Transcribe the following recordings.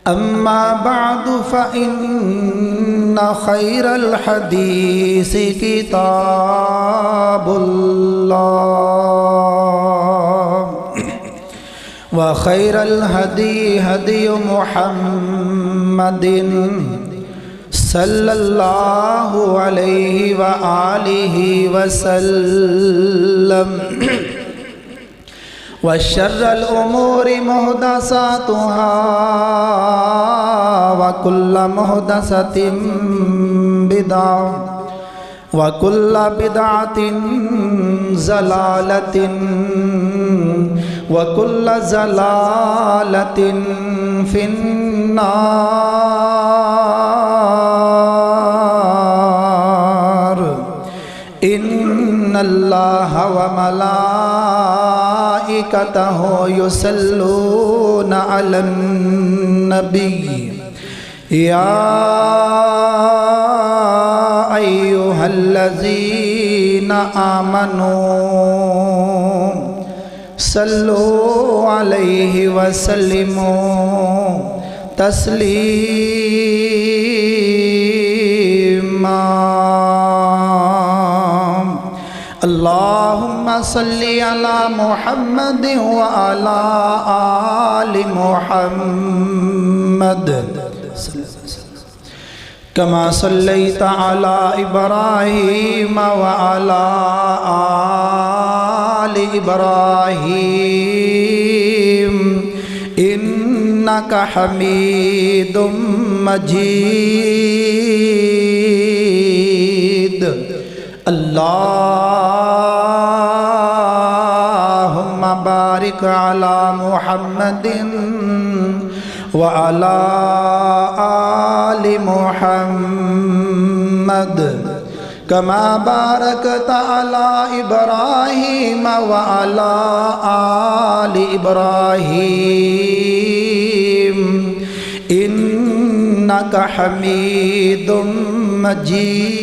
अम्मा बादु फ़इन्न खैरल हदीस किताबुल्लाह व खैरल हदी हदी मुहम्मदिन सल्लल्लाहु अलैहि व आलिहि वसल्लम व शर्रल उमूरि मुहदसातुहा व कुल्ल मुहदसतिन बिदअ व कुल्ल बिदअतिन ज़लालतिन व कुल्ल ज़लालतिन फिन्नार। इन्नल्लाह व मलाइकतहु युसल्लूना अलन नबी या अय्युहल्लज़ीना आमनू सल्लु अलैहि वसल्लिमू तस्लीमा। अल्लाहुम्मा सल्लि अला मुहम्मद व अला आलि मुहम्मद कमा सल्लैता अला इब्राहीम व अला आलि इब्राहीम इन्नका हमीदुम मजीद। अल्लाहुम्मा बारिक अला मुहम्मदिन व अला आलि मुहम्मद कमा बारकता अला इब्राहीम व अला आलि इब्राहीम इन्नका हमीदुम मजीद।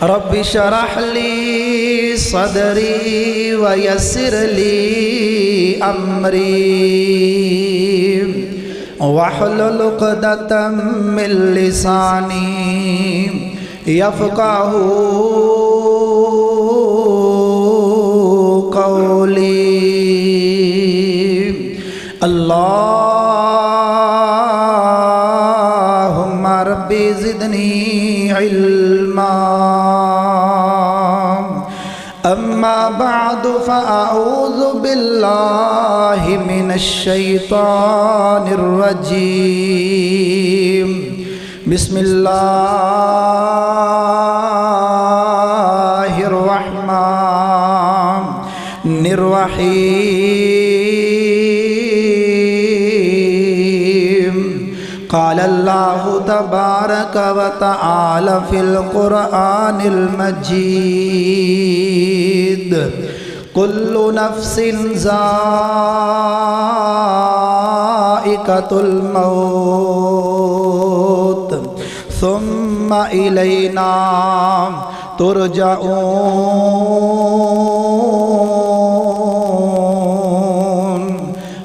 रब्बि शरह ली सदरी व यस्सिर ली अमरी वहलुल उक़दतम मिन लिसानी यफ़क़हू क़ौली। अल्लाहुम्मा रब्बि ज़िदनी इल्मा। अम्मा बअदु फ़अऊज़ु बिल्लाहि मिनश शैतानिर रजीम। बिस्मिल्लाहिर रहमानिर रहीम। क़ाल अल्लाहु तबारक व तआला फ़िल क़ुरआनिल मजीद कुल्लु नफ्सिन ज़ाइक़तुल मौत सुम्मा इलैना तुरजऊन।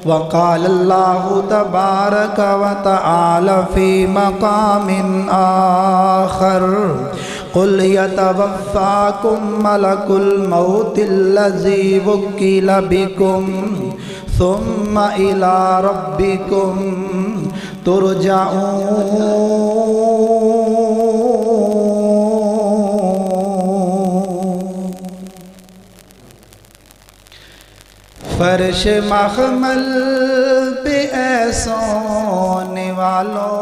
वक़ाल अल्लाहु तबारक व तआला फ़ी मक़ामिन आख़र क़ुल यतवफ़्फ़ाकुम मलकुल मौतिल्लज़ी वुक्किल बिकुम सुम्मा इला रब्बिकुम तुरजऊन। फर्श मखमल पे सोने वालों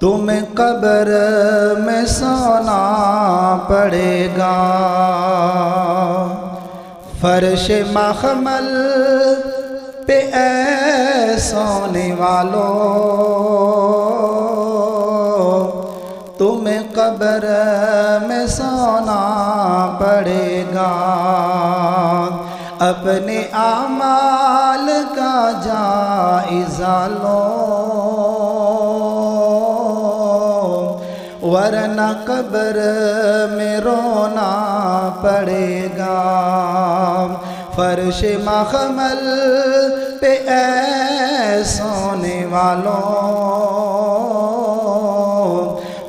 तुम्हें कब्र में सोना पड़ेगा। फर्श मखमल पे सोने वालों तुम्हें कब्र में सोना पड़ेगा। अपने आमाल का जायज़ा लो वरना कब्र में रोना पड़ेगा। फर्श मखमल पे ऐ सोने वालों,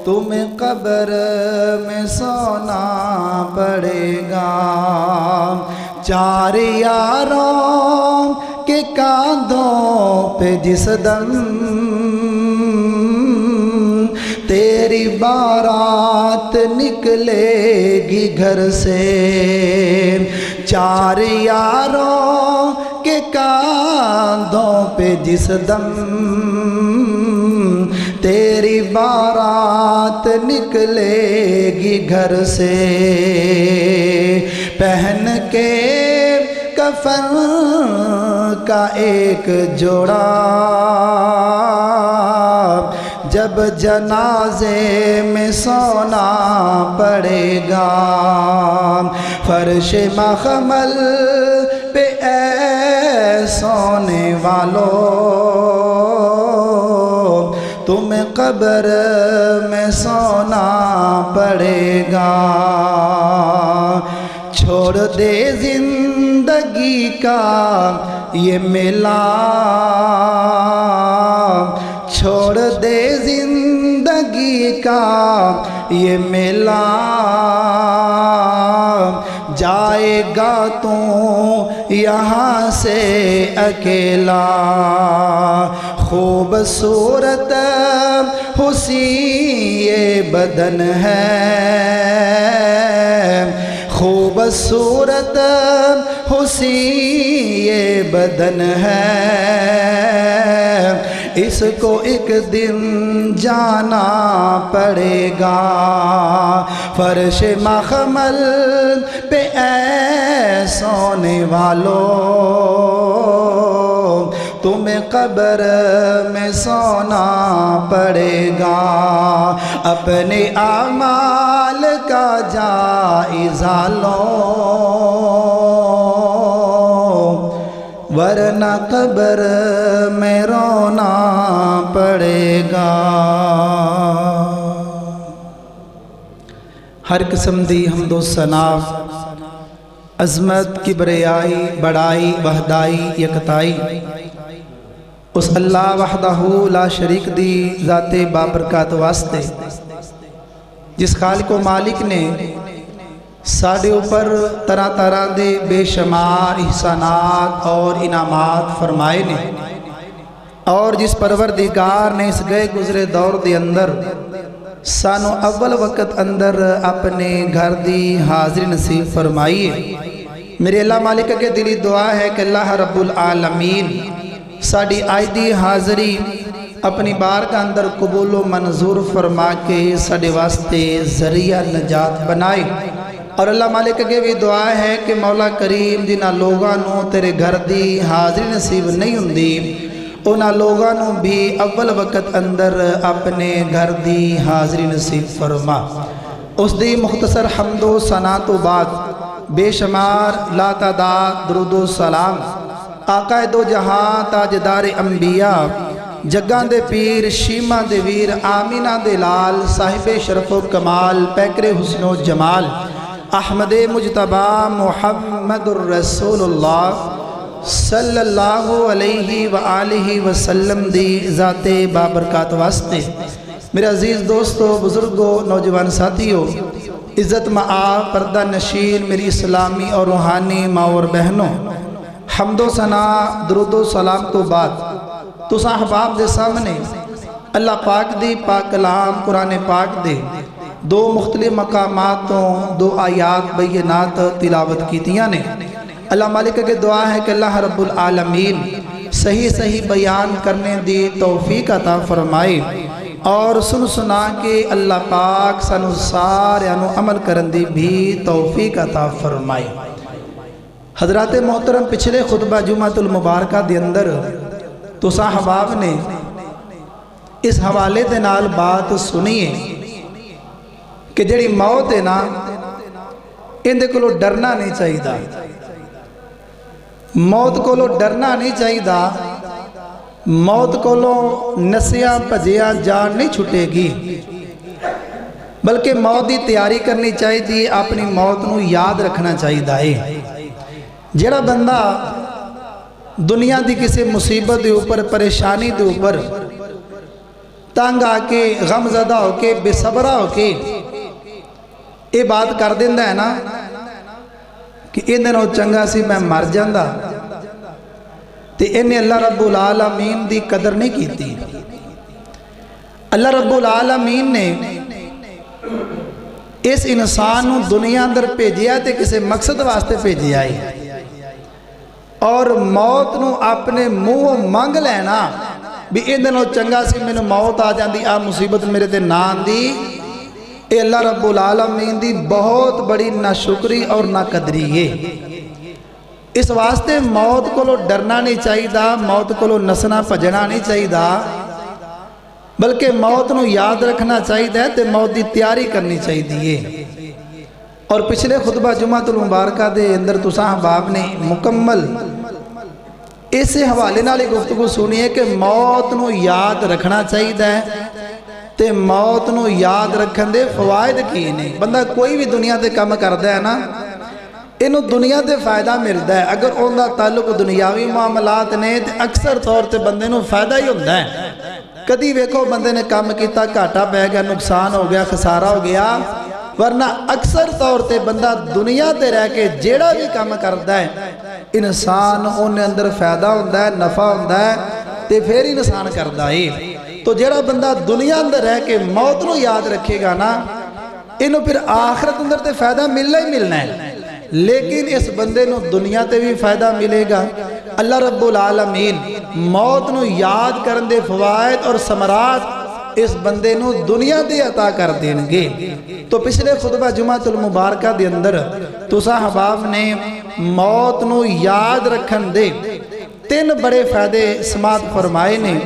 तुम्हें कब्र में सोना पड़ेगा। चार यारों के कांधों पे जिस दम तेरी बारात निकलेगी घर से, चार यारों के कांधों पे जिस दम तेरी बारात निकलेगी घर से। पहन के कफन का एक जोड़ा जब जनाजे में सोना पड़ेगा। फर्श मखमल पे ऐ सोने वालों, तुम्हें कब्र में सोना पड़ेगा। छोड़ दे जिंदगी का ये मेला, छोड़ दे जिंदगी का ये मेला, जाएगा तू यहाँ से अकेला। खूबसूरत हुस्न ये बदन है, खूबसूरत हुस्न ये बदन है, इसको एक दिन जाना पड़ेगा। फर्श मखमल पे ऐ सोने वालों, तुम्हें कब्र में सोना पड़ेगा। अपने आमाल का जायज़ा लो, वरना कब्र में रोना पड़ेगा। हर किस्म दी हमदो सना, अज़मत, किबरियाई, बड़ाई, वहदाई, यकताई उस अल्लाह वहदहू ला शरीक दी ज़ाते बाबरकत वास्ते, जिस खालिक व मालिक ने साढ़े ऊपर तरह तरह दे बेशुमार एहसानात और इनामात फरमाए ने, और जिस परवरदिगार ने इस गए गुजरे दौर के अंदर सानू अव्वल वक़्त अंदर अपने घर दी हाज़री नसीब फरमाई है। मेरे अल्लाह मालिक के दिली दुआ है कि अल्लाह रब्बुल आलमीन साड़ी आज दी हाज़री अपनी बार का अंदर कबूल व मंजूर फरमा के साढ़े वास्ते ज़रिया नजात बनाए। और अल्लाह मालिक के भी दुआ है कि मौला करीम जिन्हां लोगों तेरे घर दी हाज़री नसीब नहीं हुंदी, उन्हां लोगों भी अव्वल वक़्त अंदर अपने घर दी हाज़री नसीब फरमा। उस दी मुख्तसर हम्दो सना तो बाद बेशुमार लातादाद दुरूदो सलाम आका दो जहां ताजदार अंबिया जग्गां दे पीर शीमा दे वीर आमीना दे लाल साहिबे शरफो कमाल पैकरे हुस्नो जमाल अहमदे मुजतबा मुहम्मदुर रसूलुल्लाह सल्लल्लाहु अलैहि व आलिहि वसल्लम दी ज़ाते बाबरकत वास्ते मेरे अजीज़ दोस्तों, बुज़ुर्गों, नौजवान साथियों, इज़्ज़त मआब पर्दा नशीन मेरी इस्लामी और रूहानी माँ और बहनों, हम्दो सना दुरूदो सलाम तो बाद तुसां अहबाब दे सामने अल्लाह पाक दी पाक कलाम कुरान पाक दे दो मुख्तलिफ मकामातों दो आयात बैनात तिलावत कीतियां ने। अल्लाह मालिक के दुआ है कि अल्लाह रब्बुल आलमीन सही सही बयान करने दी तौफीक अता फरमाए और सुन सुना के अल्लाह पाक सानू सारे अमल करन दी भी तौफीक अता फरमाए। हजरात मोहतरम, पिछले खुतबा जुमातुल मुबारका दे अंदर तुसां अहबाब ने इस हवाले दे नाल बात सुनी है कि जिहड़ी मौत है ना, इहदे कोलों डरना नहीं चाहिए, मौत कोलों डरना नहीं चाहिए, मौत कोलों नसिया भजिया जान नहीं छुटेगी। बल्कि मौत की तैयारी करनी चाहिए, अपनी मौत को याद रखना चाहिए। जिहड़ा बंदा दुनिया की किसी मुसीबत के उपर, परेशानी के उपर तंग आके, गमज़दा होके, बेसबरा होके ये बात कर देंदा है ना कि इहदे नालों चंगा सी मैं मर जांदा, ते इन्हें अल्लाह रब्बुल आलमीन की कदर नहीं की। अल्लाह रब्बुल आलमीन ने इस इंसान को दुनिया अंदर भेजिया तो किसी मकसद वास्ते भेजिया है, और मौत को अपने मुँह मंग लेना भी इहदे नालों चंगा सी मैनूं मौत आ जाती, आ मुसीबत मेरे ते ना आंदी, ये अल्लाह रब्बुल आलमीन दी बहुत बड़ी नाशुक्री और नाकदरी है। इस वास्ते मौत को डरना नहीं चाहिए, मौत को नसना भजना नहीं चाहिए, बल्कि मौत को याद रखना चाहिए तो मौत की तैयारी करनी चाहिए। और पिछले खुतबा जुमातुल मुबारक के अंदर तुसां अहबाब ने मुकम्मल इस हवाले नाल गुफ्तगू सुनी है कि मौत को याद रखना चाहिए, तो मौत को याद रखने के फवायद की ने। बंदा कोई भी दुनिया से काम करता है ना, इनू दुनिया से फायदा मिलता है। अगर उनका ताल्लुक दुनियावी मामलात ने तो अक्सर तौर पर बंदे को फायदा ही होता है। कभी वेखो बंदे ने काम किया, घाटा पै गया, नुकसान हो गया, खसारा हो गया, वरना अक्सर तौर पर बंदा दुनिया से रह के जेड़ा भी काम करता है इंसान उन्हें अंदर फायदा होता है, नफा होता है, तो फिर ही इंसान करता है। तो जेड़ा बंदा दुनिया अंदर रह के मौत को याद रखेगा ना, इन्हों फिर आखिरत अंदर तो फायदा मिलना ही मिलना है, लेकिन इस बंदे को दुनिया ते भी फायदा मिलेगा। अल्लाह रब्बुल आलमीन मौत को याद करने के फवायद और समरात इस बंदे को दुनिया दे अता कर देंगे। तो पिछले खुतबा जुमातुल मुबारक के अंदर तुसां अहबाब ने मौत को याद रखने दे 3 बड़े फायदे समात फरमाए ने।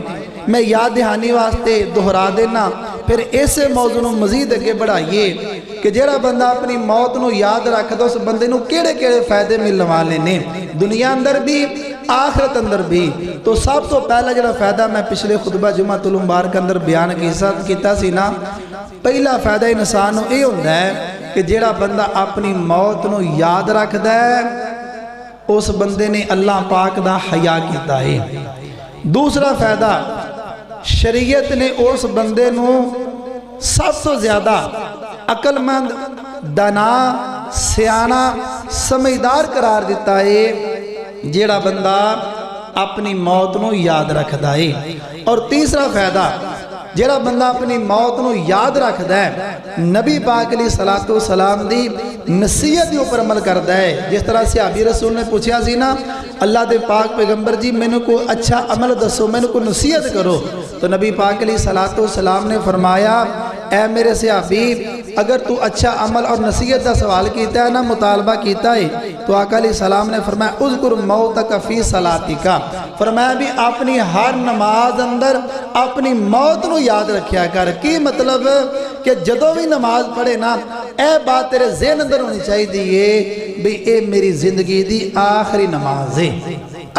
मैं याद दहानी वास्ते दोहरा देना, फिर इस मौजू को मजीद अगे बढ़ाइए कि जिहड़ा बंदा अपनी मौत को याद रखता उस बंदे को किहड़े किहड़े फायदे मिलने वाले ने, दुनिया अंदर भी आखिरत अंदर भी। तो सब तो पहला जिहड़ा फायदा मैं पिछले खुतबा जुमातुल मुबारक अंदर बयान किया सी ना, पहला फायदा इंसान को यह होंदा है कि जिहड़ा बंदा अपनी मौत को याद रखता है उस बंदे ने अल्लाह पाक दा हया किया है। दूसरा फायदा, शरीयत ने उस बंदे को सब तो ज्यादा अकलमंद, दाना, सियाना, समझदार करार दिता है जिहड़ा बंदा अपनी मौत को याद रखता है। और तीसरा फायदा, जिहड़ा बंदा अपनी मौत को याद रखता है नबी पाक अलैहि सलाम दी नसीहत के उपर अमल करता है। जिस तरह सहाबी रसूल ने पूछा सी ना, अल्लाह के पाक पैगंबर जी मैनू कोई अच्छा अमल दसो, मैनू कोई नसीहत करो, तो नबी पाक अलैहि सलाम ने फरमाया, ऐ मेरे सहाबी अगर तू अच्छा अमल और नसीहत का सवाल किया है ना, मुतालबा किया है, तो आका अलैहि सलाम ने फरमाया उज़कुर मौतक फी सलातिका, फरमाया भी अपनी हर नमाज अंदर अपनी मौत को याद रखा कर। की मतलब कि जदों भी नमाज पढ़े ना, यह बात तेरे ज़हन अंदर होनी चाहिए भी ये मेरी जिंदगी की आखिरी नमाज है।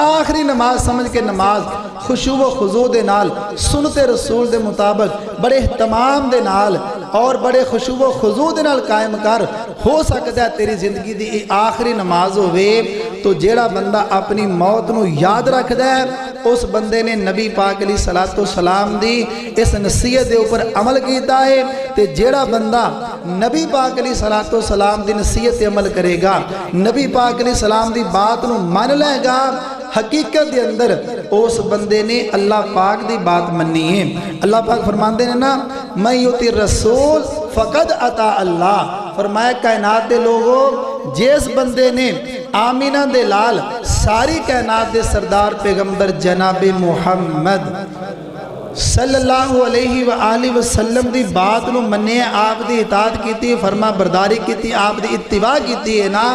आखिरी नमाज समझ के नमाज खुशू व खुजू दे नाल, सुनते रसूल दे मुताबिक बड़े तमाम दे नाल और बड़े खुशू व खुजू दे नाल कायम कर। हो सकता है तेरी जिंदगी की आखिरी नमाज होवे। तो जेड़ा बंदा अपनी मौत को याद रखता है उस बंदे ने नबी पाक अलैहि सलाम दी इस नसीहत के उपर अमल किया है। तो जेड़ा बंदा नबी पाक अलैहि सलाम की नसीहत से अमल करेगा, नबी पाक अलैहि सलाम की बात को मान लेगा, हकीकत के अंदर उस बंदे ने अल्लाह पाक की बात मनी है। अल्लाह पाक फरमाते हैं ना, मैं युति रसूल फ़कद अता अल्लाह, फरमाया कायनात के लोगों जिस बंदे ने आमीना दे लाल सारी कायनात के सरदार पैगंबर जनाब मुहम्मद सल्लल्लाहु अलैहि व आलिहि वसल्लम की बात को मन्ने, आप की इताअत की, फरमा बरदारी की, आप की इत्तिबा की है ना,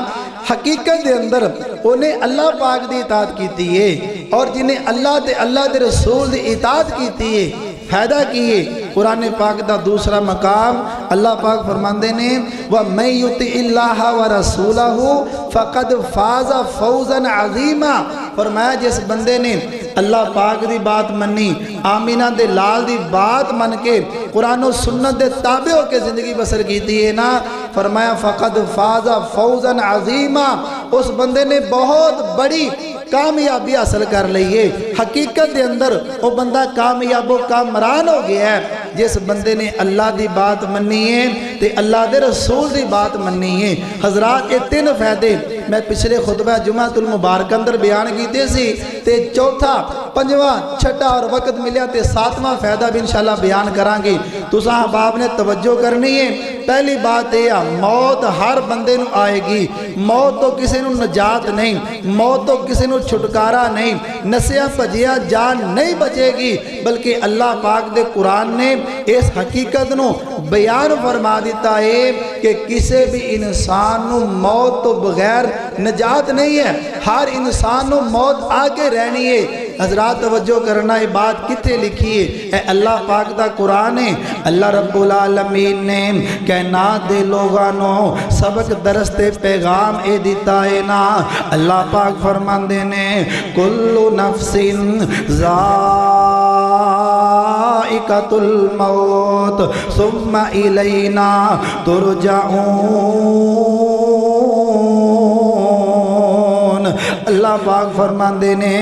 हकीकत के अंदर उन्हें अल्लाह पाक की इताअत की है। और जिन्हें अल्लाह के रसूल की इताअत की है फायदा की है। कुरान पाक का दूसरा मकाम अल्लाह पाक फरमाते ने, व मैं युतिइल्लाह व रसूलहु फ़क़द फ़ाज़ फ़ौज़न अज़ीमा, फरमाया जिस बंदे ने अल्लाह पाक दी बात मन्नी, आमीना दे लाल दी बात मन के कुरान और सुन्नत दे ताबे होकर जिंदगी बसर की है ना, फरमाया फ़क़द फ़ाज़ा फ़ौज़न अज़ीमा, उस बंदे ने बहुत बड़ी कामयाबी हासिल कर ली है। हकीकत के अंदर वो बंदा कामयाबो कामरान हो गया है जिस बंदे ने अल्लाह की बात मन्नी है तो अल्लाह के रसूल की बात मन्नी है। हजरात ये तीन फायदे मैं पिछले खुतबा जुमातुल मुबारक अंदर बयान किए सी ते चौथा पंजवा छठा और वक्त मिलया तो सातवां फायदा भी इंशाअल्लाह बयान करांगे। तुसां अहबाब ने तवज्जो करनी है। पहली बात यह है मौत हर बंदे नूं आएगी, मौत तो किसी नूं नजात नहीं, मौत तो किसी नूं छुटकारा नहीं, नसिया भजिया जान नहीं बचेगी, बल्कि अल्लाह पाक दे कुरान ने इस हकीकत नूं बयान फरमा दिता है कि किसी भी इंसान नूं मौत तो बगैर नजात नहीं है। हर इंसान नूं मौत आके रहनी है। हजरात तवज्जो करना, ये बात किथे लिखी है? अल्लाह पाक दा कुरान है। अल्लाह रब्बुल आलमीन ने कायनात दे लोगां नूं सबक दरस्ते पैगाम ए दिता है ना। अल्लाह पाक फरमांदे ने कुल्लु नफ्सिन ज़ाइक़तुल मौत सुम्मा इलैना तुरजाऊन। अल्लाह पाक फरमांदे ने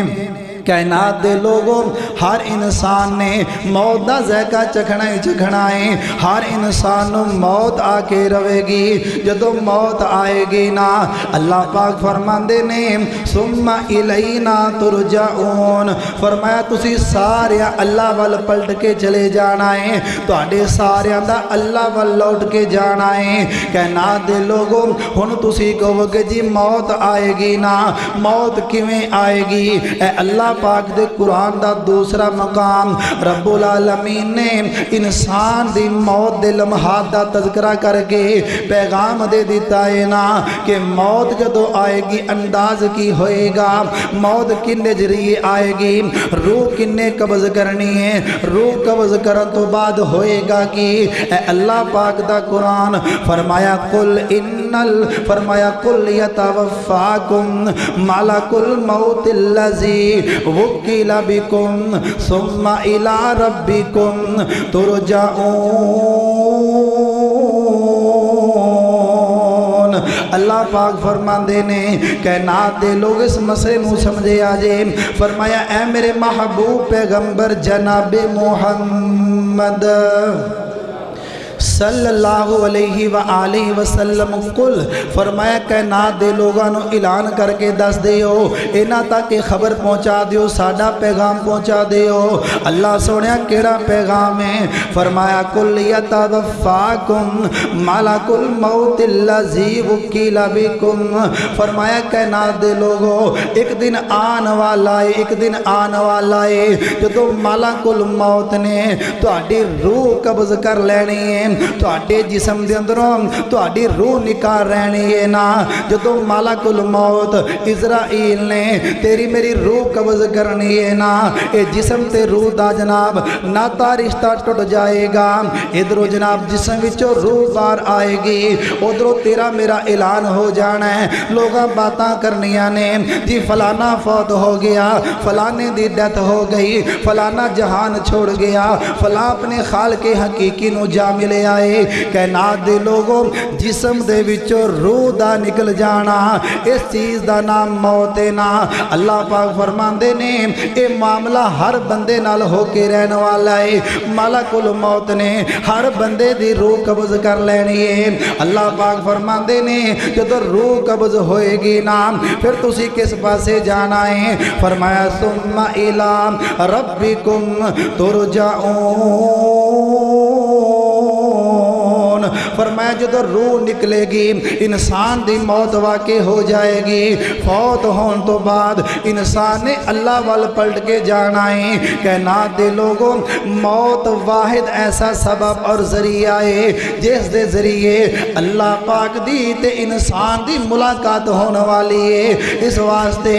कायनात दे लोगों हर इंसान ने मौत का ज़ायका चखना ही चखना है। हर इंसान को मौत आके रहेगी। जदों मौत आएगी ना अल्लाह पाक फरमांदे ने सुम्मा इलैना तुरजाऊन, फरमाया तुसी सारे अल्लाह वाल पलट के चले जाना है, तुहाडे सारियां दा अल्लाह वाल लौट के जाना है। कायनात दे लोगों हुण तुसी कहोगे जी मौत आएगी ना, मौत किवें आएगी? अल्लाह पाक दे कुरान दा दूसरा मकाम रब्बुल आलमीन ने इंसान दी मौत दे लम्हात दा तज़किरा करके पैगाम दे दिता है ना कि मौत जदों आएगी अंदाज की होएगा, मौत किन्ने जरिए आएगी, रूह किन्ने कब्ज़ करनी है, रूह कब्ज़ करन तो बाद होएगा कि अल्लाह पाक दा कुरान फरमाया कुल इन्नल, फरमाया कुल यतवफ़्फ़ाकुम मलकुल मौतिल्लज़ी वुक्किला बिकुम सुम्मा इला रब्बिकुम तुरजाऊन। अल्लाह पाक फरमांदे ने कायनात दे लोग इस मसले नूं समझे आजे। फरमाया ऐ मेरे महबूब पैगंबर जनाबे मोहम्मद सल्लल्लाहु अलैहि व आलिहि वसल्लम कुल, फरमाया कायनात दे लोगां नूं ऐलान करके दस दिओ, इन्हां तक खबर पहुँचा दिओ, साडा पैगाम पहुँचा दिओ। अल्लाह सोनिया केड़ा पैगाम है? फरमाया कुल यतवफ़्फ़ाकुम मलकुल मौतिल्लज़ी वुक्किला बिकुम, फरमाया कायनात दे लोगो एक दिन आने वाला है, एक दिन आने वाला है जदों मलकुल मौत ने तुहाडी रूह कब्ज़ कर लेनी है, तुहाडे जिस्म दे अंदरों तुहाडी रूह निकाल रहनी है ना। जदों मलकुल मौत इज़राइल ने तेरी मेरी रूह कब्ज़ करनी है ना, ये जिस्म ते रूह दा जनाब नाता रिश्ता टुट जाएगा। इधरों जनाब जिस्म विचों रूह बाहर आएगी, उधरों तेरा मेरा ऐलान हो जाना है। लोग बातां करनियां ने जी फलाना फौत हो गया, फलाने दी डेथ हो गई, फलाना जहान छोड़ गया, फला अपने खाल के हकीकी नूं जा मिले आए। कायनात दे लोगों जिस्म दे विचों रूह दा निकल जाना, इस चीज़ दा नाम मौत है ना। अल्लाह पाक फरमांदे ने ये मामला हर बंदे नाल होके रहने वाला है। मलकुल मौत ने हर बंदे दी रूह कब्ज़ कर लेनी है। अल्लाह पाक फरमांदे ने जदों रूह कब्ज़ होएगी ना फिर तुसी किस पासे जाना है? फरमाया सुम्मा इला रब्बिकुम तुरजाऊन, फरमाया जदों रूह निकलेगी इंसान दी मौत वाक़ई हो जाएगी। फौत होने तो बाद इंसान ने अल्लाह वाल पलट के जाना है। कायनात दे लोगों मौत वाहिद ऐसा सबब और जरिया है जिस दे जरिए अल्लाह पाक दी ते इंसान दी मुलाकात होने वाली है। इस वास्ते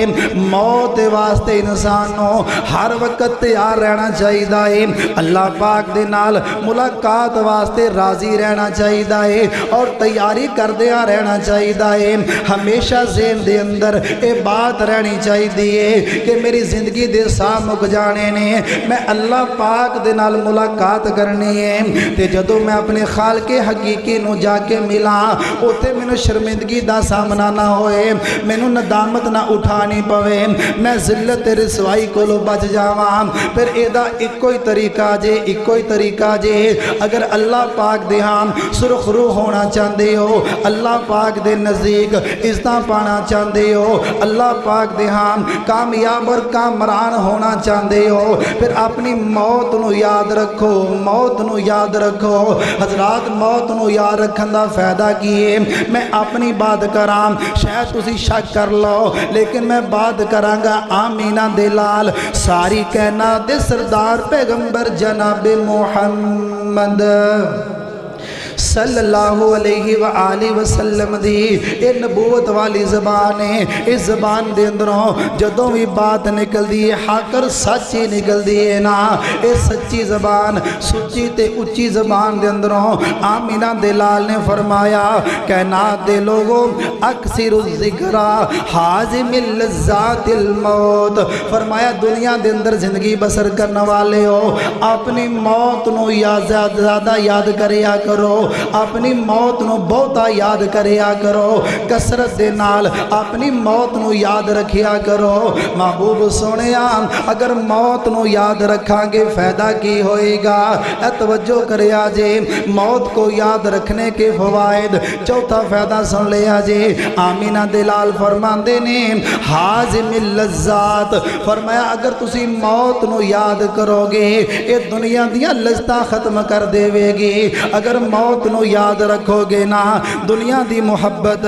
मौत वास्ते इंसान को हर वक्त तैयार रहना चाहिए है। अल्लाह पाक दे नाल मुलाकात वास्ते राजी रहना चाहिए है और तैयारी करदिया रहना चाहिए है। हमेशा ज़हन दे अंदर ये बात रहनी चाहिए कि मेरी जिंदगी दे साह मुक जाने ने, मैं अल्लाह पाक दे नाल मुलाकात करनी है। तो जदों मैं अपने खालके हकीकी नूं जाके मिला उत्थे मैनूं शर्मिंदगी दा सामना ना होए, मैनूं नदामत ना उठानी पवे, मैं जिल्लत रिसवाई कोलों बच जावां। फिर एदा इक्को ही तरीका जे, इक्को ही तरीका जे, अगर अल्लाह पाक दे हां सुरखरू होना चाहते हो, अल्लाह पाक दे नज़दीक इज्जत पाना चाहते हो, अल्लाह पाक दे हां कामयाब और कामरान होना चाहते हो, फिर अपनी मौत नूं याद रखो, मौत नूं याद रखो। हजरात मौत नूं याद रखने का फायदा की है? मैं अपनी बात करा, शायद तुसी शक कर लो, लेकिन मैं बात करांगा आमीना दे लाल सारी कहना दे सरदार पैगंबर जनाब मुहम्मद सल्लल्लाहु अलैहि व आलिहि वसल्लम दी ये नबूवत वाली ज़बान है। इस ज़बान दे अंदरों जदों भी बात निकलती है हाकर सच ही निकलती है ना। ये सच्ची ज़बान सुच्ची ते उच्ची ज़बान दे अंदरों आमीना दे लाल ने फरमाया, कहनात दे लोगों अक्सिरु ज़िक्रा हाज़िमिल लज़्ज़ातिल मौत। फरमाया दुनिया दे अंदर ज़िंदगी बसर करने वाले हो, अपनी मौत नूं ज़्यादा याद करिया करो, अपनी मौत नूं बहुता याद करिया करो, कसरत दे नाल अपनी मौत नूं याद रखिया करो। महबूब सोनिया अगर मौत नूं याद रखांगे फ़ायदा की होएगा? तवज्जो करिया जे, मौत को याद रखने के फ़वाइद चौथा फ़ायदा सुन लिया जे। आमीना दे लाल फरमांदे ने हाज़िमिल लज़्ज़ात, फरमाया अगर तुसी मौत नूं याद करोगे ये दुनिया दियां लज़्ज़तां ख़त्म कर देवेगी। अगर मौत नूं याद रखोगे ना दुनिया दी मुहब्बत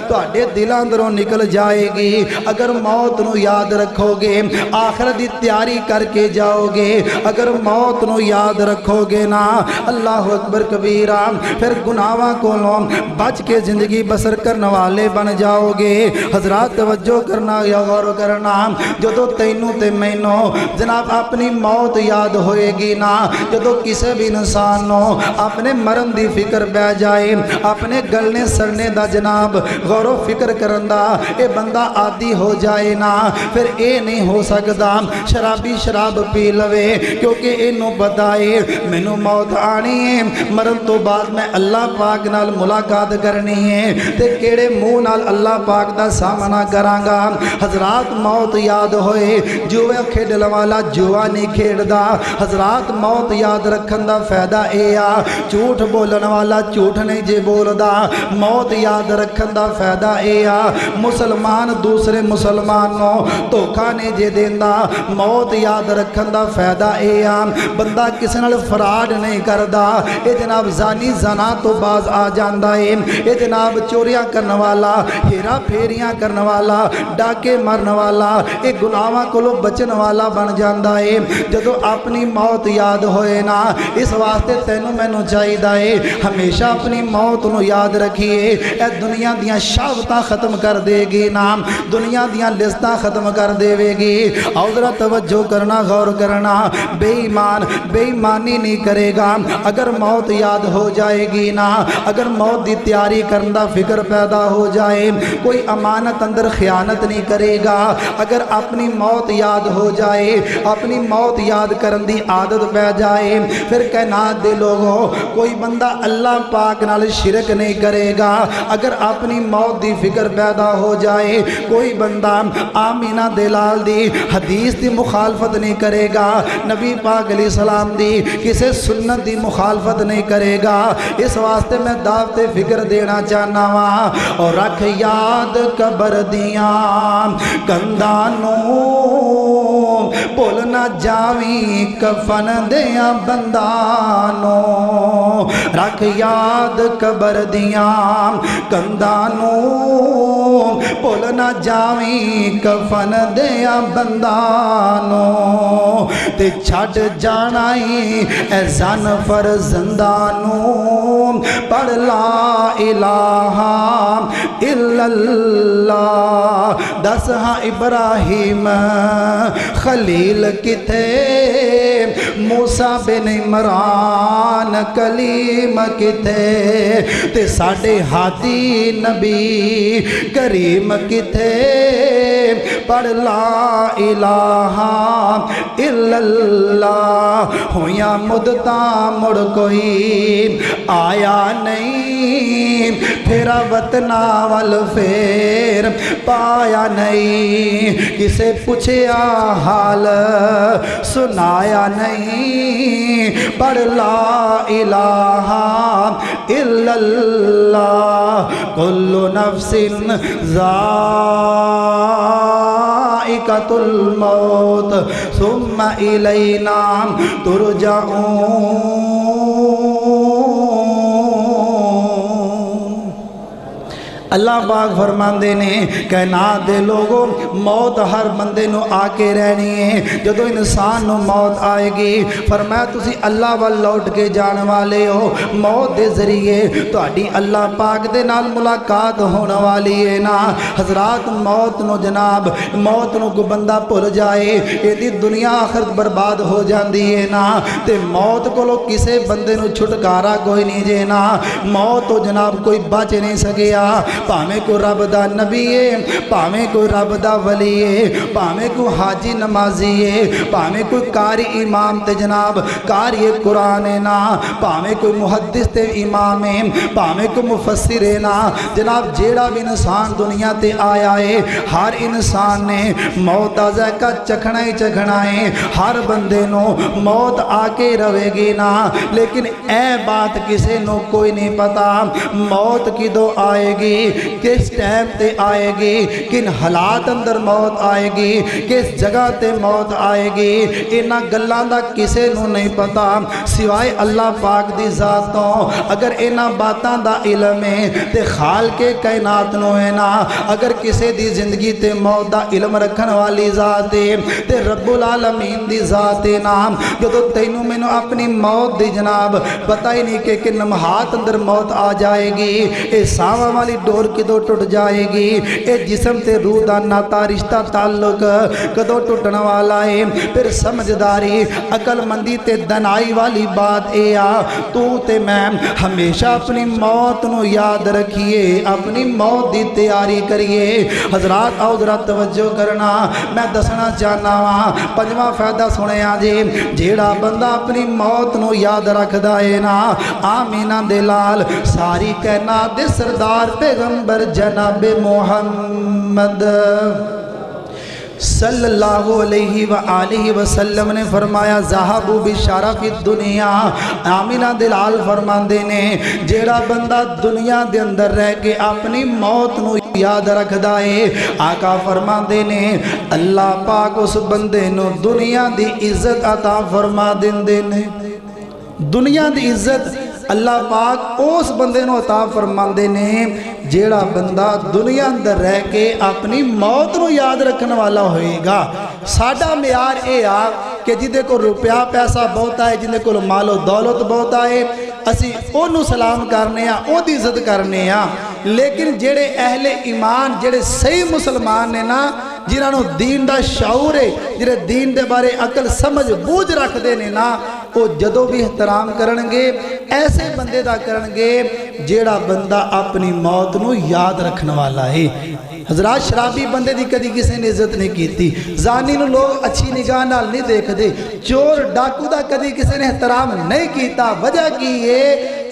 तुहाडे दिलां अंदरों निकल जाएगी। अगर मौत नूं याद रखोगे आखिरत दी तैयारी करके जाओगे। अगर मौत नूं याद रखोगे ना अल्लाह अकबर कबीरा फिर गुनाहां कोलों बच के ज़िंदगी बसर करने वाले बन जाओगे। हजरात तवज्जो करना या गौर करना, जदों तैनूं ते मैनूं जनाब अपनी मौत याद होएगी ना, जदों किसी भी इंसान नूं अपने मरण दी फिक्र बह जाए, अपने गलने सड़ने का जनाब गौरव फिक्र करन दा ये बंदा आदि हो जाए ना, फिर ये नहीं हो सकता शराबी शराब पी लवे, क्योंकि इनू पता है मैनू मौत आनी है, मरण तो बाद मैं अल्लाह पाक नाल मुलाकात करनी है, ते केड़े मुँह नाल अल्लाह पाक का सामना करांगा। हजरात मौत याद होए जुए खेडण वाला जुआ नहीं खेडदा। हजरात मौत याद रखन का फायदा यह आ, झूठ बोलन वाला झूठ नहीं जे बोलदा। मौत याद रखन का फायदा यह आ, मुसलमान दूसरे मुसलमान को धोखा नहीं जे देंदा। मौत याद रखन का फायदा यह आ, बंदा किसी नाल फराड नहीं करता। ये जनाब जानी जना तो बाज आ जाता है। ये जनाब चोरियां करने वाला, हेरा फेरियां करने वाला, डाके मरन वाला, ये गुनाहां कोलों बचन वाला बन जाता है। जदों अपनी मौत याद होए ना, इस वास्ते तैनूं मैनूं चाहिदा है हमेशा अपनी मौत नूं याद रखिए। ए दुनिया दियां शाहवतां खत्म कर देगी ना, दुनिया दियां लिस्तां खत्म कर देवेगी। और जरा तवज्जो करना, गौर करना, बेईमान बेईमानी नहीं करेगा। अगर मौत याद हो जाएगी ना, अगर मौत की तैयारी करने का फिक्र पैदा हो जाए, कोई अमानत अंदर खयानत नहीं करेगा। अगर अपनी मौत याद हो जाए, अपनी मौत याद करने की आदत पै जाए, फिर कहनात दे लोगों कोई बंदा अल्लाह पाक नाल शिरक नहीं करेगा। अगर अपनी मौत की फिक्र पैदा हो जाए, कोई बंदा आमीना दे लाल दी हदीस की मुखालफत नहीं करेगा, नबी पाक अलैहि सलाम दी किसी सुन्नत की मुखालफत नहीं करेगा। इस वास्ते मैं दावत फिक्र देना चाहना वा। और रख याद कबर दिया कंधानों, भुल ना जावी कफन दिया बंदानों। रख याद कबर दिया कंधानों, भुल ना जावी कफन दिया बंदानों। ते छड़ जाना ही एहसान फरजंदानों, पढ़ ला इलाहा इल्लल्लाह। दस हाँ इब्राहिम खलील किथे मूसा बिन इमरान कलीम किथे ते साडे हादी नबी करीम किथे पढ़ ला इलाहा इल्लल्लाह होया मुद्दता मुड़ कोई आया नहीं फेरा वतना वल फेर पाया नहीं किसे पूछया हाल सुनाया नहीं पढ़ ला इलाहा इल्लल्लाह कुल्लु नफ्सिन ज़ाइक़तुल मौत सुम्मा इलैना तुरजाऊन। अल्लाह पाक फरमाते ने कायनात दे लोगों मौत हर बंदे नू आके रहनी है। जदों इंसान नू मौत आएगी फरमाया तुसी अल्लाह वाल लौट के जाने वाले हो। मौत के जरिए तुहाडी अल्लाह पाक दे नाल मुलाकात होने वाली है ना। हजरात मौत नू जनाब मौत नू कोई बंदा भुल जाए यदि दुनिया आखिरत बर्बाद हो जाती है ना। ते मौत कोलों किसी बंदे नू छुटकारा कोई नहीं जे ना। मौत तो जनाब कोई बच नहीं सकिया भावें कोई रब दा नबी है भावें कोई रब दा वली है भावें कोई हाजी नमाजी है भावें कोई कारी इमाम ते जनाब कारी कुरान है ना भावें कोई मुहद्दिस ते इमाम है भावें कोई मुफस्सिर है ना। जनाब जेड़ा भी इंसान दुनिया ते आया है हर इंसान ने मौत दा ज़ायका चखना ही चखना है। हर बंदे नो मौत आके रहेगी ना। लेकिन ए बात किसी को कोई नहीं पता मौत किदों आएगी किस टाइम ते आएगी किन हालात अंदर मौत आएगी किस जगह ते मौत आएगी। इन्हां गल्लां दा किसे नूं नहीं पता सिवाय अल्लाह पाक दी ज़ात तो। अगर इन्हां बातां दा इल्म है ते खालिक़े कायनात नूं है ना। अगर किसे दी जिंदगी ते मौत दा इल्म रखण वाली ज़ात है ते रब्बुल आलमीन दी ज़ात है ना। जदों तैनूं मैनूं अपनी मौत दी जनाब पता ही नहीं कि लम्हात अंदर मौत आ जाएगी। ये सावा वाली डोर कदों टुट जाएगी। ये जिसम ते रूह दा नाता रिश्ता ताल्लुक कदों टुटन वाला है। फिर समझदारी अकलमंदी ते दनाई वाली बात ए आ तू ते मैं हमेशा अपनी मौत नूं याद रखिए अपनी मौत दी तैयारी करिए। हजरात आओ जरा तवज्जो करना मैं दसना चाहना वा पंजवां फायदा सुनिया जी। जेड़ा बंदा अपनी मौत नूं याद रखदा है ना आमीना दे लाल सारी कायनात दे सरदार पैगंबर जनाब मोहम्मद सल्लल्लाहु अलैहि व आलिहि वसल्लम ने फरमाया ज़हाबु बिशारा फी दुनिया। आमीना दिलाल फरमाते ने जेड़ा बंदा दुनिया दे अंदर रह के अपनी मौत नूं याद रखदा है आका फरमाते ने अल्लाह पाक उस बंदे नूं दुनिया दी इज्जत अता फरमा देंदे ने। दुनिया दी इज्जत अल्लाह पाक उस बंदे नूं अता फरमाते ने जेड़ा बंदा दुनिया अंदर रह के अपनी मौत नूं याद रखने वाला होएगा। साडा म्यार ये आ कि जिदे को रुपया पैसा बहुत है जिंदे को मालो दौलत बहुत है असी ओनू सलाम करने ओदी इज्जत करने। लेकिन जेड़े अहले ईमान जेड़े सही मुसलमान ने ना जिन्होंने दीन का शऊर है जिहड़े दीन के बारे अकल समझ बूझ रखते हैं ना वो जदों भी एहतराम करनगे ऐसे बंदे का करनगे जेड़ा बंदा अपनी मौत नूं याद रखने वाला है। हजरात शराबी बंदे की कभी किसी ने इज्जत नहीं की। जानी नूं लोग अच्छी निगाह नाल नहीं देखते। चोर डाकू का कभी किसी ने एहतराम नहीं किया। वजह की है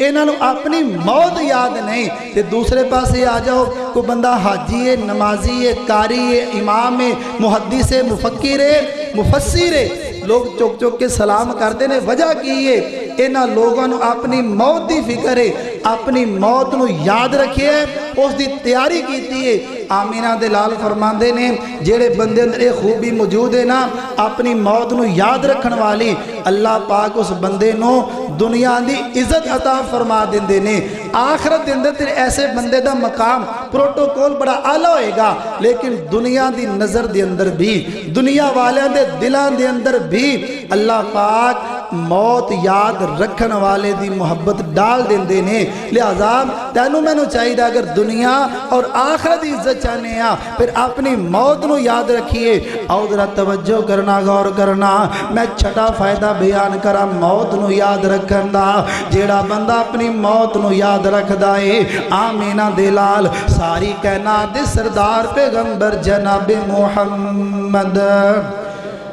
इन्हां नूं अपनी मौत याद नहीं। ते दूसरे पासे आ जाओ कोई बंदा हाजी है नमाजी है कारी है इमाम है मुहद्दिस है मुफक्किर है मुफस्सिर है लोग चुक चुक के सलाम करते हैं। वजह की है इन्हां लोगों नूं अपनी मौत की फिक्र है अपनी मौत नूं याद रखिए उसकी तैयारी की है। आमीना दे लाल फरमाते ने जेड़े बंदे अंदर ये खूबी मौजूद है ना अपनी मौत नूं याद रखने वाली अल्लाह पाक उस बंदे नूं दुनिया की इज्जत अता फरमा देंदे ने। आखिरत के अंदर ऐसे बंदे का मकाम प्रोटोकॉल बड़ा आला होएगा। लेकिन दुनिया की नज़र के अंदर भी दुनिया वालों के दिलों के अंदर भी अल्लाह पाक मौत याद रखन वाले दी मुहब्बत डाल देंदे ने। लिहाजा तैनू मैनू चाहिए अगर दुनिया और आखिरत की इज्जत चाहने आ फिर अपनी मौत नू याद रखिए। आओ जरा तवज्जो करना, गौर करना। मैं छठा फायदा बयान करा मौत नू याद रखन दा। जेड़ा बंदा अपनी मौत नू याद रखदा है आमीना दे लाल सारी कायनात दे सरदार पैगंबर जनाब मुहम्मद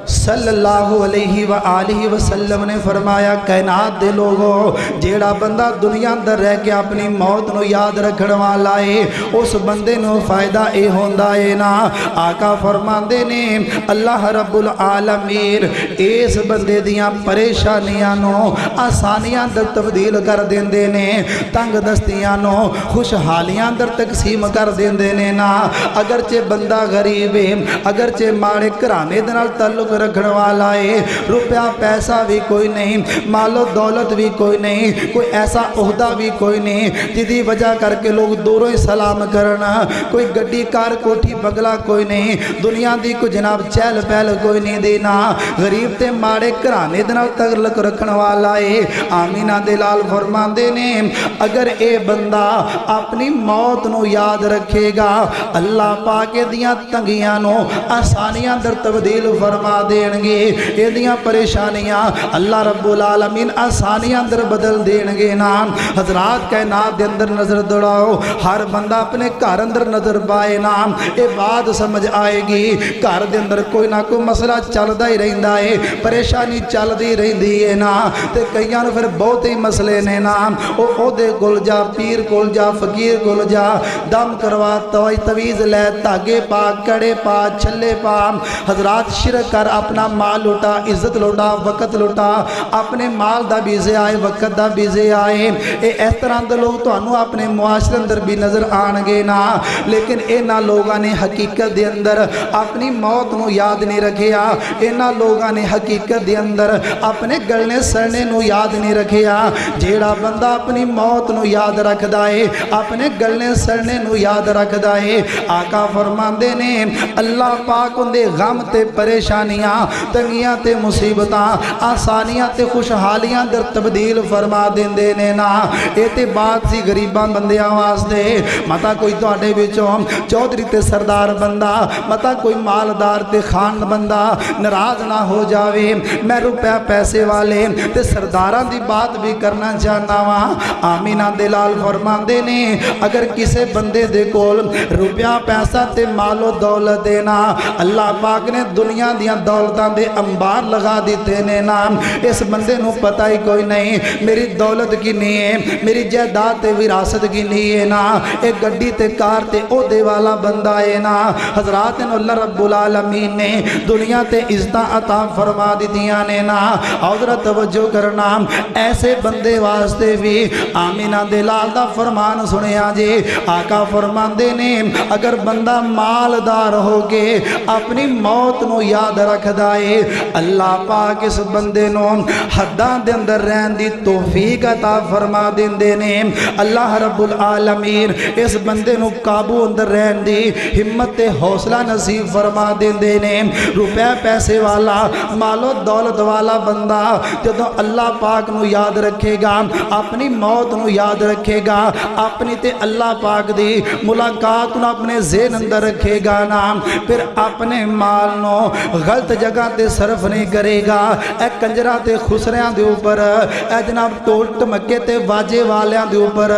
सल्लल्लाहु अलैहि व आलिहि वसल्लम ने फरमाया कायनात दे लोगों जेड़ा बंदा दुनिया अंदर रह के अपनी मौत नू याद रखण वाला है उस बंदे नू फायदा ये होंदा है ना। आका फरमांदे ने अल्लाह रब्बुल आलमीन इस बंदे दियां परेशानियां नू आसानियां अंदर तब्दील कर देंदे ने, तंग दस्तियां नू खुशहालियां अंदर तकसीम कर देंदे ने ना। अगरचे बंदा गरीब है, अगरचे माड़े घराने दे नाल ताल्लुक रखने वाला है, रुपया पैसा भी कोई नहीं, मालो दौलत भी कोई नहीं, कोई ऐसा ओहदा भी कोई नहीं जिसकी वजह करके लोग दूरों ही सलाम करना, कोई गड्डी कार कोठी बंगला कोई नहीं, दुनिया की कोई जनाब चहल पहल कोई नहीं देना। गरीब ते माड़े घराने दे नाल ताल्लुक रखने वाला है। आमीना दे लाल फरमांदे ने अगर ये बंदा अपनी मौत नू याद रखेगा अल्लाह पाक दियां तंगियां नू आसानियां अंदर तब्दील फरमा देंगे, एदियां परेशानियां अल्लाह रब्बुल आलमीन आसानियां अंदर बदल देंगे ना। हजरात कायनात दे अंदर नजर दौड़ाओ, हर बंदा अपने घर अंदर नजर पाए ना, ये बात समझ आएगी घर दे अंदर कोई ना कोई मसला चलता ही रहिंदा है, परेशानी चलती रहिंदी है ना। ते कईयां नूं फिर बहुत ही मसले ने ना, ओहदे कोल जा, पीर कोल जा, फकीर कोल जा, दम करवा, तवीज़ लै, धागे पा, कड़े पा, छल्ले पा। हजरात शिरक कर अपना माल लुटा, इज्जत लुटा, वक़्त लुटा, अपने माल दा बीजे आए, वक़्त दा बीजे आए। इस तरह के लोग तुहानू अपने मुआशरे अंदर भी नज़र आएंगे ना। लेकिन इन्हां लोगों ने हकीकत के अंदर अपनी मौत नू याद नहीं रखिया, इन्हां लोगों ने हकीकत के अंदर अपने गलने सड़ने नू याद नहीं रखिया। जेड़ा बंदा अपनी मौत नू याद रखदा है अपने गलने सड़ने नू याद रखदा है आका फरमांदे ने अल्लाह पाक उनके गम ते परेशानियां तंगियां ते मुसीबतां आसानियां ते खुशहालियां दर तब्दील फरमा देंदे ने ना। ये ते बात सी गरीबां बंदियां वास्ते, मता कोई तुहाडे विचों चौधरी ते सरदार बंदा, मता कोई मालदार ते खान बंदा नाराज ना हो जावे। मैं रुपया पैसे वाले ते सरदारां दी बात भी करना चाहना वा। आमीना दे लाल फरमांदे ने अगर किसी बंदे दे कोल रुपया पैसा ते मालो दौलत देना अल्लाह पाक ने दुनिया दियां दौलतां दे अंबार लगा दिते ने नाम। इस बंदे नू पता ही कोई नहीं मेरी दौलत किन्नी है, मेरी जायदाद ते विरासत किन्नी है ना, एक गड्डी ते कार ते ओहदे वाला बंदा है ना। हजरात अल्लाह रब्बुल आलमीन ने दुनिया ते इज्जतां अता फरमा दितियां ने ना। हजरत तवज्जो करना ऐसे बंदे वास्ते भी आमीना दे लाल दा फरमान सुनिया जे। आका फरमांदे ने अगर बंदा मालदार हो के अपनी मौत नू याद रखदा है अल्लाह पाक इस बंदे नू हद्दां दे अंदर रहन दी तौफीक अता फरमा देंदे ने। अल्लाह रब्बुल आलमीन इस बंदे नू काबू अंदर रहन दी हिम्मत ते हौसला नसीब फरमा देंदे ने। रुपया पैसे वाला मालो दौलत वाला बंदा जदों अल्लाह पाक नू याद रखेगा अपनी मौत नू याद रखेगा अपनी ते अल्लाह पाक दी मुलाकात नू अपने ज़हन अंदर रखेगा ना, फिर अपने माल नू गलत जगह ते सर्फ नहीं करेगा। ए कंजरा ते खुसरियां दे ऊपर ए जनाब टोल टमके ते वाजे वालियां दे ऊपर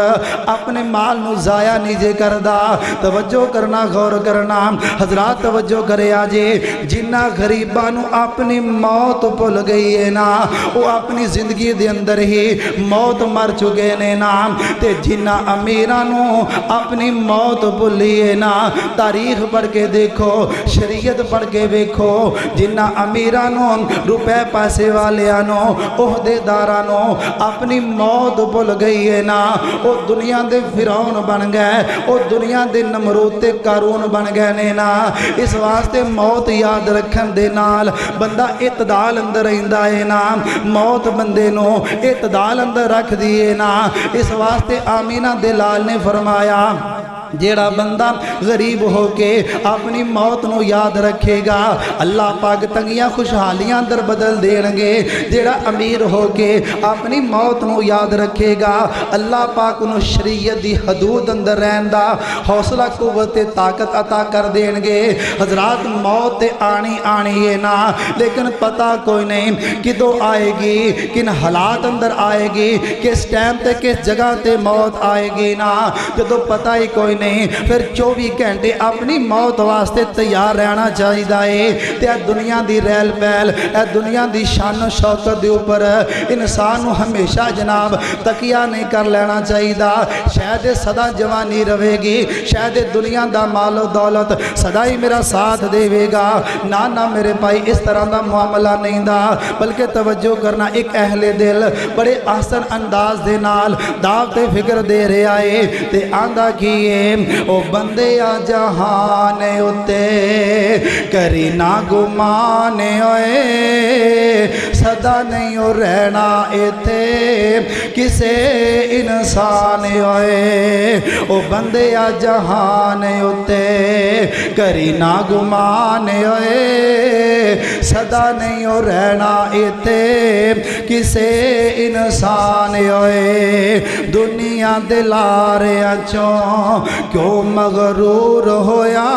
अपने माल नू जाया नहीं जे करदा। तवज्जो करना, गौर करना। हजरात तवज्जो करे आजे जिन्ना गरीबां नू अपनी मौत भुल गई है ना वो अपनी जिंदगी दे अंदर ही मौत मर चुके ने ना, ते जिन्ना अमीरां नू अपनी मौत भुली है ना। तारीख पढ़ के देखो, शरीयत पढ़ के देखो, जिन्ना अमीरां नू रुपए पैसे वालियां नू ओहदेदारां नू अपनी मौत भुल गई है ना वो दुनिया दे फिरौन बन गए, वो दुनिया दे नमरूद ते कारून बन गए ने ना। इस वास्ते मौत याद रखन दे नाल बंदा इतदाल अंदर रहिंदा है ना, मौत बंदे नू इतदाल अंदर रख दी है ना। इस वास्ते आमीना दे लाल ने फरमाया जेड़ा बंदा गरीब होके अपनी मौत नू याद रखेगा अल्लाह पाक तंगियां खुशहालियां अंदर बदल देणगे। जेड़ा अमीर होके अपनी मौत नू याद रखेगा अल्लाह पाक नू शरीयत दी हदूद अंदर रहन दा हौसला कुव्वत ते ताकत अता कर देणगे। हजरात मौत ते आनी आनी है ना, लेकिन पता कोई नहीं किदों आएगी, किन हालात अंदर आएगी, किस टाइम ते किस जगह ते मौत आएगी ना, जदों पता ही कोई नहीं। फिर 24 घंटे अपनी मौत वास्ते तैयार रहना चाहिए। तो दुनिया की रैल पैल दुनिया की शान शौकत के उपर इंसान को हमेशा जनाब तकिया नहीं कर लेना चाहिए। शायद सदा जवानी रहेगी, शायद दुनिया का मालो दौलत सदा ही मेरा साथ देगा। ना ना मेरे भाई इस तरह का मामला नहीं दा, बल्कि तवज्जो करना एक अहले दिल बड़े आसन अंदाज दे नाल दावते फिक्र दे रहा है। ते आंदा की ओ बंदे आ जहान उते करी ना गुमान ओए, सदा नहीं ओ रहना इथे किसे इंसान ओए। ओ बंदे आ जहान उते करी ना गुमान ओए, सदा नहीं ओ रहना इथे किसे इंसान ओए। दुनिया दे लारियां चों क्यों मगरूर होया,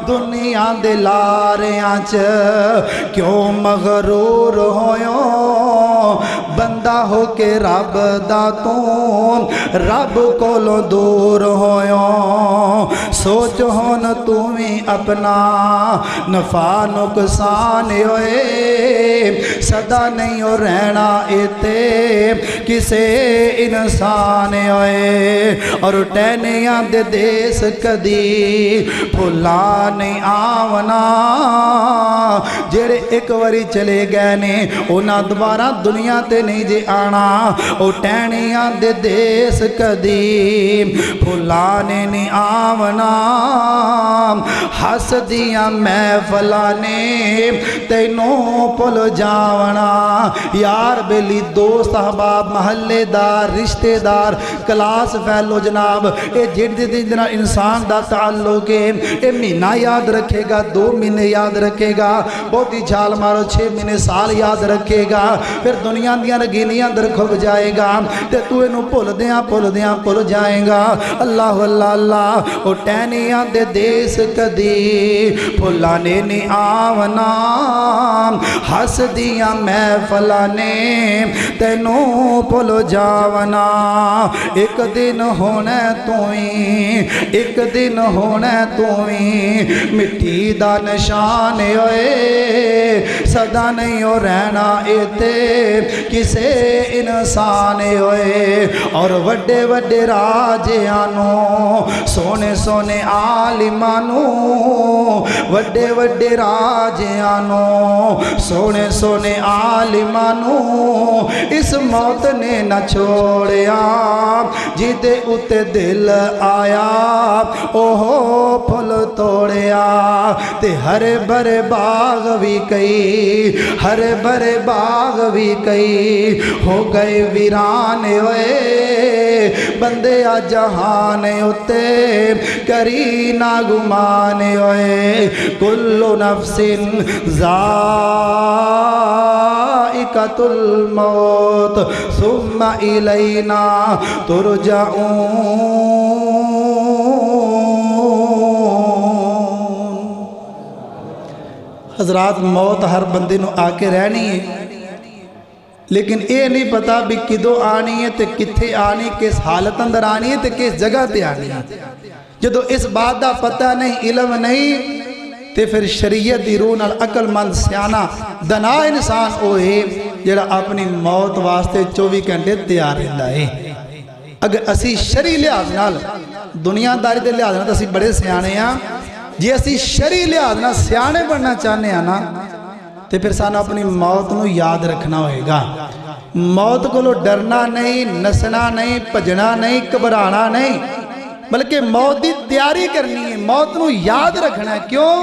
दुनिया दे लारियां च क्यों मगरूर होयो। बंदा हो के रब दा तू रब कोलों दूर होयो। सोच होन तू भी अपना नफा नुकसान होए, सदा नहीं हो रहना इते किसे इंसान होए। और टहनिया दे देश कदी भुला नहीं आवना, जेड़े एक बारी चले गए ने उन्हें दोबारा दुनिया ते नहीं जे आना। ओ टहनिया दे देश कदी भुला नहीं आवना, हस दिया महफिलां ने तैनों भुल जावना। यार बेली दोस्त अहबाब महल्लेदार रिश्तेदार क्लास फैलो जनाब ये जिहदे इंसान का ताल्लुक है ये महीना याद रखेगा, 2 महीने याद रखेगा, बहुत ही छाल मारो 6 महीने साल याद रखेगा। फिर दुनिया दियां रगीनियां अंदर खुब जाएगा तो तू इनू भुलदियां भुल जाएगा। अल्लाह अल्लाह अल्लाह। ओ टहनियां दे देश कदी भुलाने नहीं आवना, हस दियां महफिलां ने तैनों भुल जावना। एक दिन होना तू ही, एक दिन होना तू ही मिट्टी दा निशान होए, सदा नहीं हो रहना इते किसे इंसान होए। और वड्डे वड्डे राजियानू सोने सोने आलिमानू, वड्डे वड्डे राजियानू सोने सोने आलिमानू इस मौत ने न छोड़िया। जिदे उते दिल आया ओहो फुल तोड़िया। ते हरे भरे बाग भी कई, हरे भरे बाग भी कई हो गए वीरान होए। बंदे आ जहान उते करी ना गुमान होए। कुल्लु नफ्सिन ज़ाइक़तुल मौत सुम्मा इलैना तुरजाऊन। हजरात मौत हर बंदे नूं आके रहनी है, लेकिन ये नहीं पता भी किदों आनी है तो कित्थे आनी, किस हालत अंदर आनी है तो किस जगह ते आनी है। जदों इस बात का पता नहीं, इलम नहीं, तो फिर शरीयत की रूह नाल अकलमंद सियाना दना इंसान वो है जिहड़ा अपनी मौत वास्ते 24 घंटे तैयार रहता है। अगर असी शरी लिहाज नाल दुनियादारी के लिहाज नाल असी बड़े सियाने हाँ, जे असी शरी लिहाज नाल सियाने बनना चाहते हैं ना तो फिर सानू अपनी मौत को याद रखना होएगा। मौत को डरना नहीं, नसना नहीं, भजना नहीं, घबराना नहीं, बल्कि मौत की तैयारी करनी है, मौत को याद रखना है। क्यों?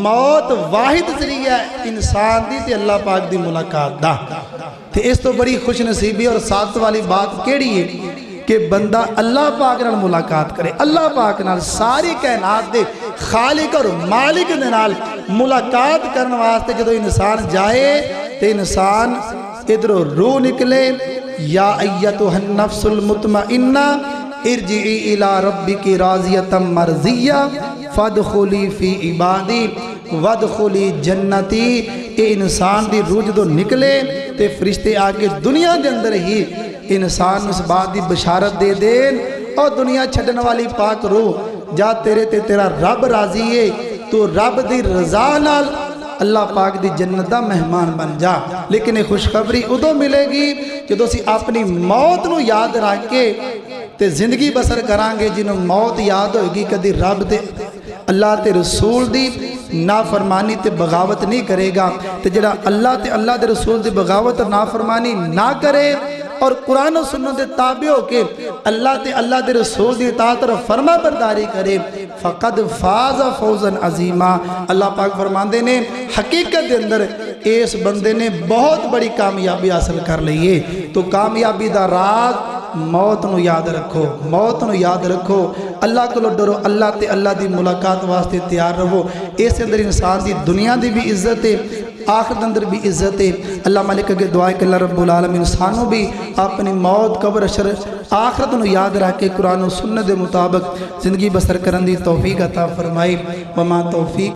मौत वाहिद जरिया इंसान की ते अल्लाह पाक की मुलाकात दा। ते इस तो बड़ी खुश नसीबी और साथ वाली बात केड़ी है कि बंदा अल्लाह पाक नाल मुलाकात करे, अल्लाह पाक नाल सारी कायनात दे खालिक और मालिक दे नाल मुलाकात करने वास्ते जो इंसान जाए तो इंसान इधरों रूह निकले, या अय्यतुहन नफ्सुल मुतमइन्ना इरजिई इला रब्बिकी राज़ियतम मर्ज़िया फदखुली फी इबादी वदखुली जन्नती। ये इंसान की रूह जो निकले तो फरिश्ते आके दुनिया के अंदर ही इंसान उस बात की बशारत दे देन, और दुनिया छड्डन वाली पाक रूह जा तेरे ते तेरा रब राजी है, तो रब की रजा नाल अल्लाह पाक की जन्नत का मेहमान बन जा। लेकिन ये खुशखबरी उदों मिलेगी जो असी अपनी मौत को याद रख के ते जिंदगी बसर करांगे, जिन्होंने मौत याद होगी कभी रब दे अल्लाह ते रसूल दी नाफरमानी ते बगावत नहीं करेगा। तो जरा अल्लाह ते अल्लाह दे रसूल दी बगावत और नाफरमानी ना करे और कुरान और सुन्नत दे ताबे होके अल्लाह ते अल्लाह दे रसूल दी इताअत और फरमा बरदारी करे, फ़क़द फ़ाज़ फ़ौज़न अज़ीमा। अल्लाह पाक फरमाते ने हकीकत के अंदर इस बंदे ने बहुत बड़ी कामयाबी हासिल कर ली है। तो कामयाबी का राज मौत नूं याद रखो, मौत नूं याद रखो, अल्लाह को डरो, अल्लाह ते अल्लाह की मुलाकात वास्ते तैयार रहो। इस अंदर इंसान की दुनिया की भी इज्जत है, आखिरत अंदर भी इज्जत है। अल्लाह मालिक अगे दुआ कि अल्लाह रब्बुल आलमीन सानू भी अपनी मौत कब्र अशर आखिरत नूं याद रख के कुरान और सुन्नत के मुताबिक जिंदगी बसर करने की तौफीक अता फरमाई। वमा तौफीक